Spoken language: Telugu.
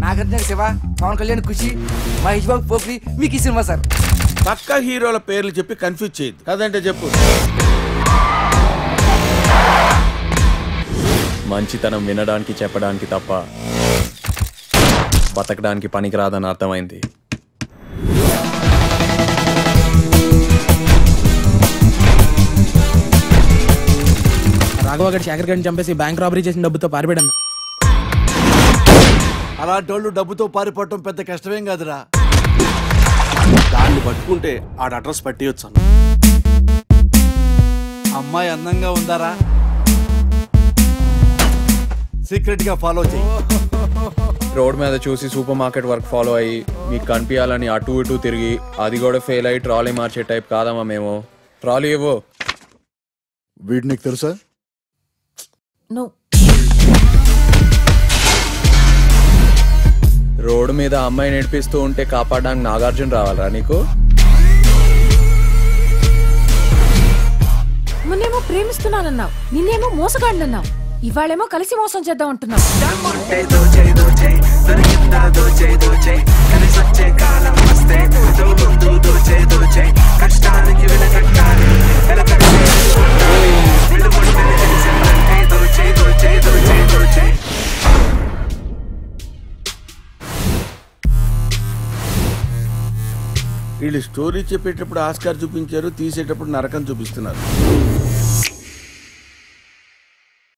నాగార్జున శివ, పవన్ కళ్యాణ్ ఖుషి, మహేష్ బాబు పోక్రి, మీకు ఈ సినిమా సార్. పక్కా హీరోల పేర్లు చెప్పి కన్ఫ్యూజ్ చేయొద్దు. కదంటే చెప్పు. మంచితనం వినడానికి చెప్పడానికి తప్ప బతకడానికి పనికిరాదని అర్థమైంది. రాఘవ గడి శేఖర్ గడిని చంపేసి బ్యాంక్ రాబరీ చేసిన డబ్బుతో పారిపోయాడు. అలాంటి వాళ్ళు డబ్బుతో పారిపోవటం పెద్ద కష్టమేం కాదురా. దాన్ని పట్టుకుంటే ఆడ అడ్రస్ పట్టియొచ్చు. అమ్మాయి అందంగా ఉందారా? సీక్రెట్ గా ఫాలో చేయి. రోడ్ మీద చూసి సూపర్ మార్కెట్ వరకు ఫాలో అయ్యి మీకు కనిపించాలని అటు ఇటు తిరిగి అది కూడా ఫెయిల్ అయ్యి ట్రాలీ మార్చే టైప్ కాదమ్మా మేము. ట్రాలీ ఇవ్వు. వీడు నీకు తెలుసా? రోడ్డు మీద అమ్మాయి నడిపిస్తూ ఉంటే కాపాడడానికి నాగార్జున రావాలరా నీకు? మొన్నేమో ప్రేమిస్తున్నానన్నావు, నిన్నేమో మోసగాడినన్నావు, ఇవాళేమో కలిసి మోసం చేద్దాం అంటున్నావు. వీళ్ళు స్టోరీ చెప్పేటప్పుడు ఆస్కార్ చూపించారు, తీసేటప్పుడు నరకం చూపిస్తున్నారు.